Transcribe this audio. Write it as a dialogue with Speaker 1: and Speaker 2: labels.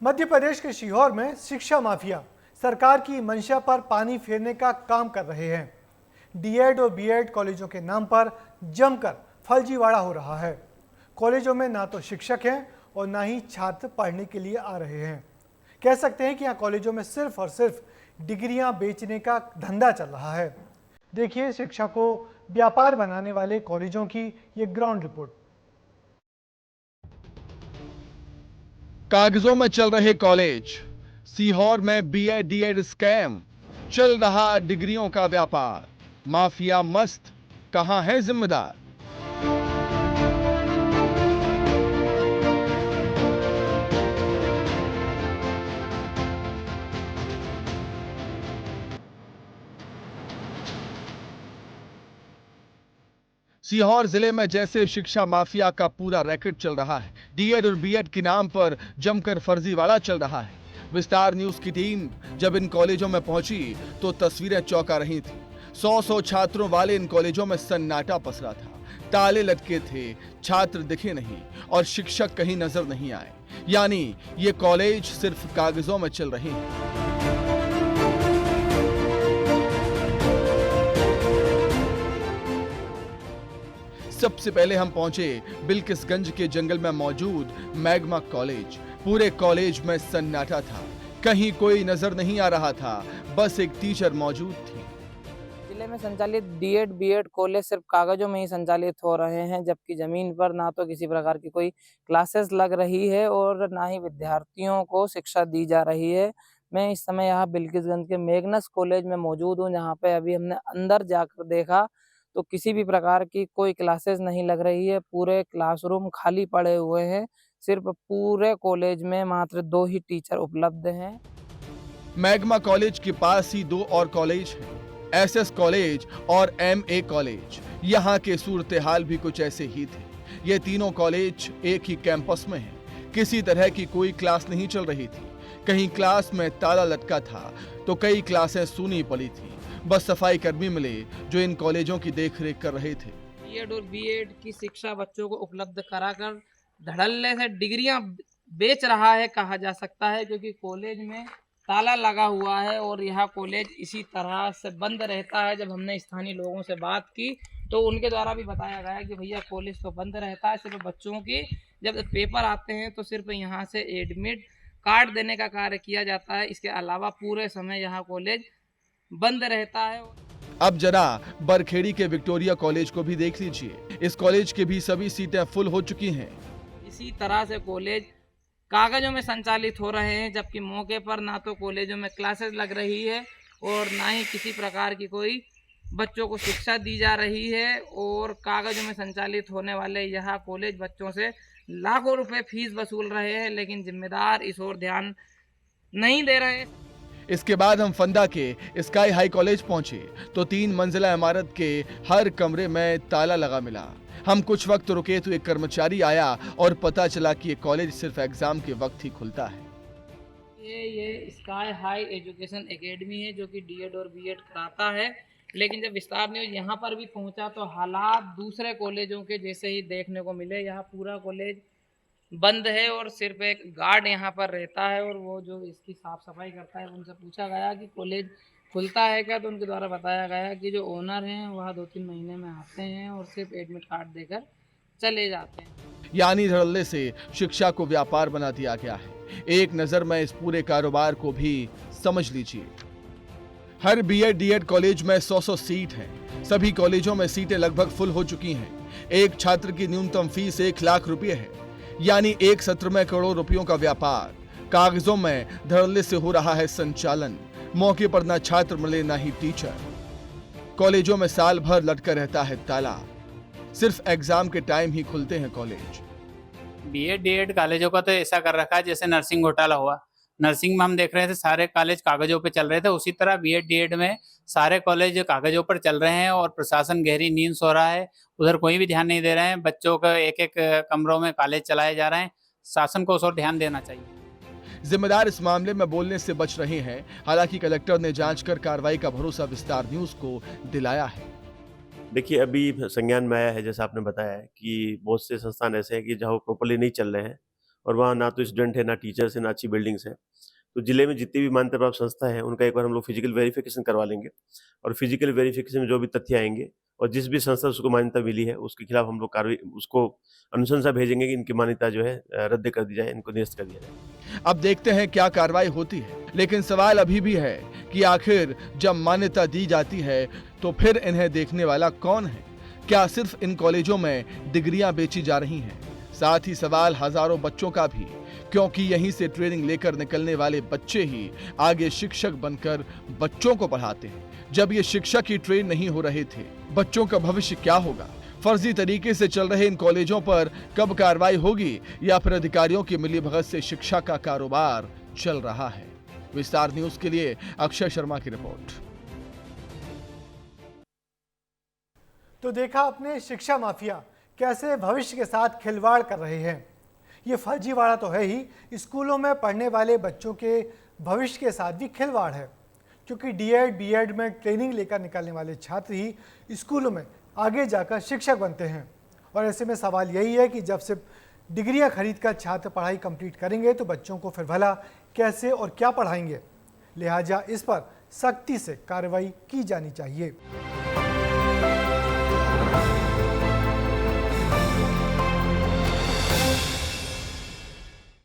Speaker 1: मध्य प्रदेश के सीहोर में शिक्षा माफिया सरकार की मंशा पर पानी फेरने का काम कर रहे हैं। डीएड और बीएड कॉलेजों के नाम पर जमकर फर्जीवाड़ा हो रहा है। कॉलेजों में ना तो शिक्षक हैं और ना ही छात्र पढ़ने के लिए आ रहे हैं। कह सकते हैं कि यहाँ कॉलेजों में सिर्फ और सिर्फ डिग्रियां बेचने का धंधा चल रहा है। देखिए शिक्षा को व्यापार बनाने वाले कॉलेजों की ये ग्राउंड रिपोर्ट।
Speaker 2: कागजों में चल रहे कॉलेज, सीहोर में बीए डीएड स्कैम, चल रहा डिग्रियों का व्यापार, माफिया मस्त, कहां है जिम्मेदार? सीहोर जिले में जैसे शिक्षा माफिया का पूरा रैकेट चल रहा है, डीएड और बीएड के नाम पर जमकर फर्जीवाड़ा चल रहा है। विस्तार न्यूज की टीम जब इन कॉलेजों में पहुंची तो तस्वीरें चौंका रही थी। 100 छात्रों वाले इन कॉलेजों में सन्नाटा पसरा था। ताले लटके थे, छात्र दिखे नहीं और शिक्षक कहीं नजर नहीं आए। यानी ये कॉलेज सिर्फ कागजों में चल रहे हैं। सबसे पहले हम पहुंचे बिल्किसगंज के जंगल में मौजूद मैग्मा कॉलेज। पूरे कॉलेज में सन्नाटा था, कहीं कोई नजर नहीं आ रहा था, बस एक टीचर मौजूद थी।
Speaker 3: जिले में संचालित डीएड बीएड कॉलेज सिर्फ कागजों में ही संचालित हो रहे हैं, जबकि जमीन पर ना तो किसी प्रकार की कोई क्लासेस लग रही है और ना ही विद्यार्थियों को शिक्षा दी जा रही है। मैं इस समय यहाँ बिल्किसगंज के मैग्नस कॉलेज में मौजूद हूँ, जहाँ पे अभी हमने अंदर जाकर देखा तो किसी भी प्रकार की कोई क्लासेस नहीं लग रही है। पूरे क्लासरूम खाली पड़े हुए हैं। सिर्फ पूरे कॉलेज में मात्र 2 ही टीचर उपलब्ध हैं।
Speaker 2: मैग्मा कॉलेज के पास ही 2 और कॉलेज हैं, एसएस कॉलेज और एमए कॉलेज। यहाँ के सूरत हाल भी कुछ ऐसे ही थे। ये तीनों कॉलेज एक ही कैंपस में हैं। किसी तरह की कोई क्लास नहीं चल रही थी। कहीं क्लास में ताला लटका था तो कई क्लासें सूनी पड़ी थी। बस सफाई कर्मी मिले जो इन कॉलेजों की देखरेख कर रहे थे।
Speaker 3: डीएड और बीएड की शिक्षा बच्चों को उपलब्ध कराकर धड़ल्ले से डिग्रियां बेच रहा है कहा जा सकता है, क्योंकि कॉलेज में ताला लगा हुआ है और यह कॉलेज इसी तरह से बंद रहता है। जब हमने स्थानीय लोगों से बात की तो उनके द्वारा भी बताया गया कि भैया कॉलेज तो बंद रहता है, सिर्फ बच्चों की जब पेपर आते हैं तो सिर्फ यहाँ से एडमिट कार्ड देने का कार्य किया जाता है। इसके अलावा पूरे समय यहाँ कॉलेज बंद रहता है।
Speaker 2: अब जरा बरखेड़ी के विक्टोरिया कॉलेज को भी देख लीजिए। इस कॉलेज के भी सभी सीटें फुल हो चुकी हैं।
Speaker 3: इसी तरह से कॉलेज कागजों में संचालित हो रहे हैं, जबकि मौके पर ना तो कॉलेजों में क्लासेस लग रही है और ना ही किसी प्रकार की कोई बच्चों को शिक्षा दी जा रही है। और कागजों में संचालित होने वाले यह कॉलेज बच्चों से लाखों रुपए फीस वसूल रहे हैं, लेकिन जिम्मेदार इस ओर ध्यान नहीं दे रहे।
Speaker 2: इसके बाद हम फंदा के स्काई हाई कॉलेज पहुंचे तो 3 मंजिला इमारत के हर कमरे में ताला लगा मिला। हम कुछ वक्त रुके तो एक कर्मचारी आया और पता चला कि ये कॉलेज सिर्फ एग्जाम के वक्त ही खुलता है।
Speaker 3: ये स्काई हाई एजुकेशन एकेडमी है जो कि डीएड और बीएड कराता है, लेकिन जब विस्तार न्यूज यहाँ पर भी पहुंचा तो हालात दूसरे कॉलेजों के जैसे ही देखने को मिले। यहाँ पूरा कॉलेज बंद है और सिर्फ एक गार्ड यहाँ पर रहता है और वो जो इसकी साफ सफाई करता है। उनसे पूछा गया कि कॉलेज खुलता है क्या, तो उनके द्वारा बताया गया कि जो ओनर हैं वह 2-3 महीने में आते हैं और सिर्फ एडमिट कार्ड देकर चले जाते हैं।
Speaker 2: यानी धड़ल्ले से शिक्षा को व्यापार बना दिया गया है। एक नजर में इस पूरे कारोबार को भी समझ लीजिए। हर बीएड डीएड कॉलेज में 100 सीट हैं। सभी कॉलेजों में सीटें लगभग फुल हो चुकी हैं। एक छात्र की न्यूनतम फीस 1 लाख रुपए है, यानी एक सत्र में करोड़ों रुपयों का व्यापार। कागजों में धड़ल्ले से हो रहा है संचालन। मौके पर ना छात्र मिले ना ही टीचर। कॉलेजों में साल भर लटका रहता है ताला। सिर्फ एग्जाम के टाइम ही खुलते हैं कॉलेज।
Speaker 4: बीएड डीएड कॉलेजों का तो ऐसा कर रखा है जैसे नर्सिंग घोटाला हुआ। नर्सिंग में हम देख रहे थे सारे कॉलेज कागजों पे चल रहे थे, उसी तरह बीएड डीएड में सारे कॉलेज कागजों पर चल रहे हैं और प्रशासन गहरी नींद सो रहा है। उधर कोई भी ध्यान नहीं दे रहे हैं। बच्चों का एक एक कमरों में कॉलेज चलाए जा रहे हैं। शासन को उस ओर ध्यान देना चाहिए।
Speaker 2: जिम्मेदार इस मामले में बोलने से बच रहे हैं। हालांकि कलेक्टर ने जांच कर कार्रवाई का भरोसा विस्तार न्यूज को दिलाया है।
Speaker 5: देखिए, अभी संज्ञान में आया है, जैसा आपने बताया है कि बहुत से संस्थान ऐसे हैं कि जहाँ वो प्रॉपर्ली नहीं चल रहे हैं और वहाँ ना तो स्टूडेंट है, ना टीचर्स है, ना अच्छी बिल्डिंग्स है। तो जिले में जितनी भी मान्यता प्राप्त संस्था है उनका एक बार हम लोग फिजिकल वेरिफिकेशन करवा लेंगे, और फिजिकल वेरिफिकेशन में जो भी तथ्य आएंगे और जिस भी संस्था उसको मान्यता मिली है उसके खिलाफ हम लोग कार्रवाई, उसको अनुशंसा भेजेंगे कि इनकी मान्यता जो है रद्द कर दी जाए, इनको निरस्त कर दिया जाए।
Speaker 2: अब देखते हैं क्या कार्रवाई होती है, लेकिन सवाल अभी भी है कि आखिर जब मान्यता दी जाती है तो फिर इन्हें देखने वाला कौन है? क्या सिर्फ इन कॉलेजों में डिग्रियां बेची जा रही हैं? साथ ही सवाल हजारों बच्चों का भी, क्योंकि यहीं से ट्रेनिंग लेकर निकलने वाले बच्चे ही आगे शिक्षक बनकर बच्चों को पढ़ाते हैं। जब ये शिक्षक ही ट्रेन नहीं हो रहे थे, बच्चों का भविष्य क्या होगा? फर्जी तरीके से चल रहे इन कॉलेजों पर कब कार्रवाई होगी, या फिर अधिकारियों की मिलीभगत से शिक्षा का कारोबार चल रहा है? विस्तार न्यूज के लिए अक्षय शर्मा की रिपोर्ट।
Speaker 1: तो देखा आपने शिक्षा माफिया कैसे भविष्य के साथ खिलवाड़ कर रहे हैं। ये फर्जीवाड़ा तो है ही, स्कूलों में पढ़ने वाले बच्चों के भविष्य के साथ भी खिलवाड़ है, क्योंकि डीएड बीएड में ट्रेनिंग लेकर निकलने वाले छात्र ही स्कूलों में आगे जाकर शिक्षक बनते हैं। और ऐसे में सवाल यही है कि जब सिर्फ डिग्रियां खरीद कर छात्र पढ़ाई कंप्लीट करेंगे तो बच्चों को फिर भला कैसे और क्या पढ़ाएंगे? लिहाजा इस पर सख्ती से कार्रवाई की जानी चाहिए।